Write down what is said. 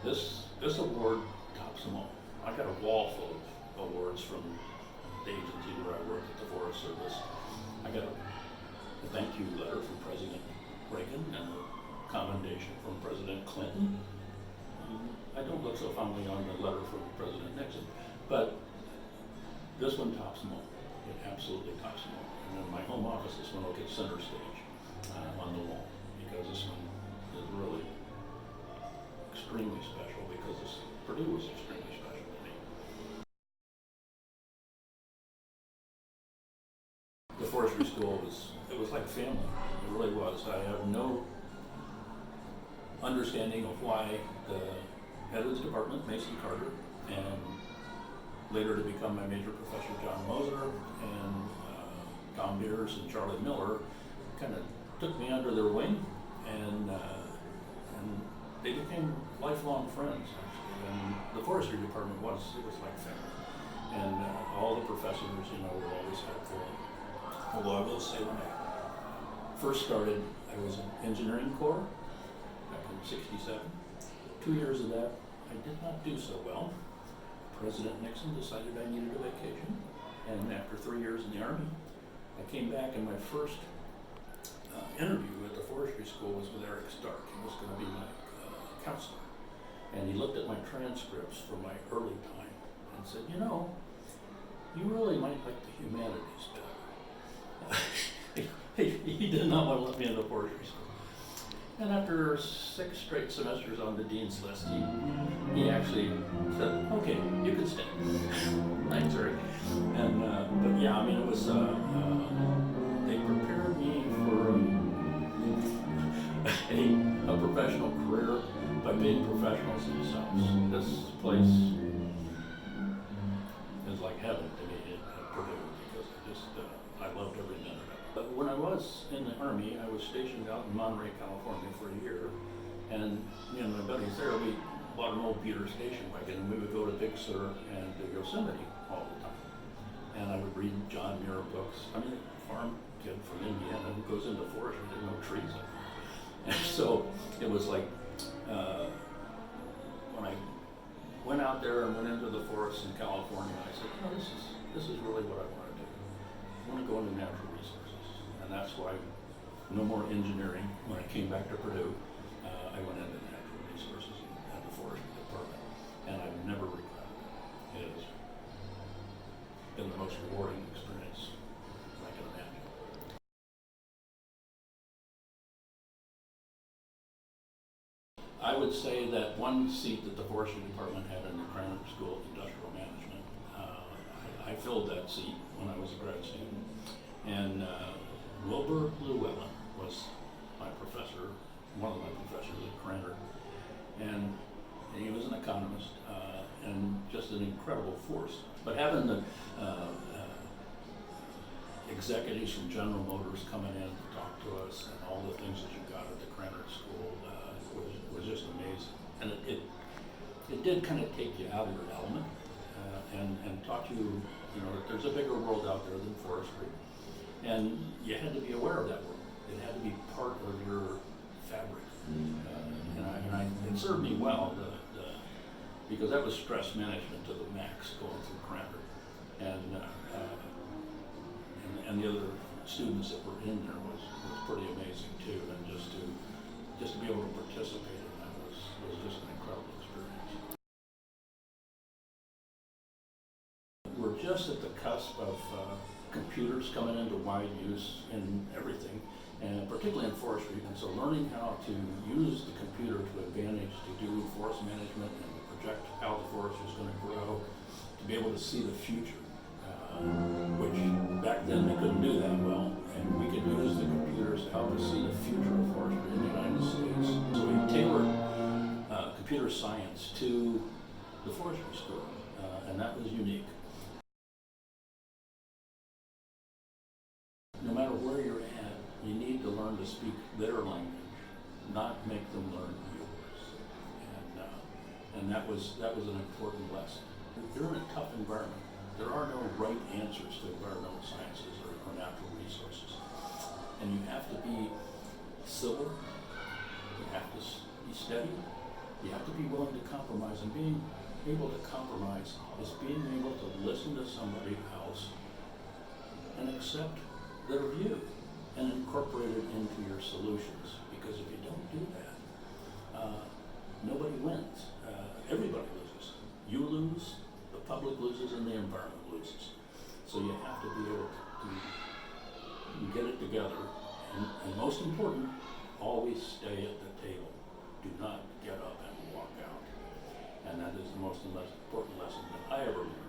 this award tops them all. I got a wall full of awards from the agency where I worked at the Forest Service. I got a thank you letter from President Reagan and a commendation from President Clinton. I don't look so fondly on the letter from President Nixon, but this one tops them all. It absolutely tops them all. And then my home office, this one will get center stage on the wall, because this one is really extremely special, because Purdue was extremely special to me. The forestry school it was like family. It really was. I have no understanding of why the head of the department, Mason Carter, and later to become my major professor, John Moser, and Tom Beers and Charlie Miller, kind of took me under their wing, and they became lifelong friends, actually. And the forestry department was like family. And all the professors, were always helpful. Although I will say, when I first started, I was in engineering corps back in '67. 2 years of that, I did not do so well. President Nixon decided I needed a vacation, and after 3 years in the Army, I came back, and my first interview at the forestry school was with Eric Stark. He was going to be my counselor, and he looked at my transcripts from my early time and said, you really might like the humanities better. He did not want to let me into forestry school. And after 6 straight semesters on the dean's list, he actually said, "Okay, you can stay." Thanks, Eric. And but yeah, it was they prepared me for a professional career by being professionals themselves. This place is like heaven to me at Purdue, because I loved every minute of it. But when I was in the Army, I was stationed out in Monterey, California for a year, and me and my buddies there, we bought an old Peter station wagon, and we would go to Big Sur and Yosemite all the time. And I would read John Muir books. A farm kid from Indiana who goes into forestry, there's no trees up there. And so it was like, when I went out there and went into the forests in California, I said, this is really what I want to do. I want to go into natural resources. And that's why no more engineering. When I came back to Purdue, I went into natural resources and the forestry department, and I've never regretted it. It has been the most rewarding experience I can imagine. I would say that one seat that the forestry department had in the Cranmer School of Industrial Management, I filled that seat when I was a grad student, and Wilbur Llewellyn was my professor, one of my professors at Cranmer, and he was an economist and just an incredible force. But having the executives from General Motors coming in to talk to us, and all the things that you got at the Cranmer School was just amazing. And it did kind of take you out of your element and taught you, that there's a bigger world out there than forestry. And you had to be aware of that world. It had to be part of your fabric. It served me well, because that was stress management to the max going through Cranmer. And the other students that were in there was pretty amazing too. And just to be able to participate in that was just an incredible experience. We're just at the cusp of computers coming into wide use in everything, and particularly in forestry. And so learning how to use the computer to advantage to do forest management and to project how the forest is going to grow, to be able to see the future, which back then they couldn't do that well. And we could use the computers to help us see the future of forestry in the United States. So we tailored computer science to the forestry school, and that was unique. No matter where you're at, you need to learn to speak their language, not make them learn yours. And that was an important lesson. You're in a tough environment. There are no right answers to environmental sciences or natural resources. And you have to be civil, you have to be steady, You have to be willing to compromise, and being able to compromise is being able to listen to somebody else and accept their view and incorporate it into your solutions. Because if you don't do that, nobody wins. Everybody loses. You lose, the public loses, and the environment loses. So you have to be able to get it together. And most important, always stay at the table. Do not get up and walk out. And that is the most important lesson that I ever learned.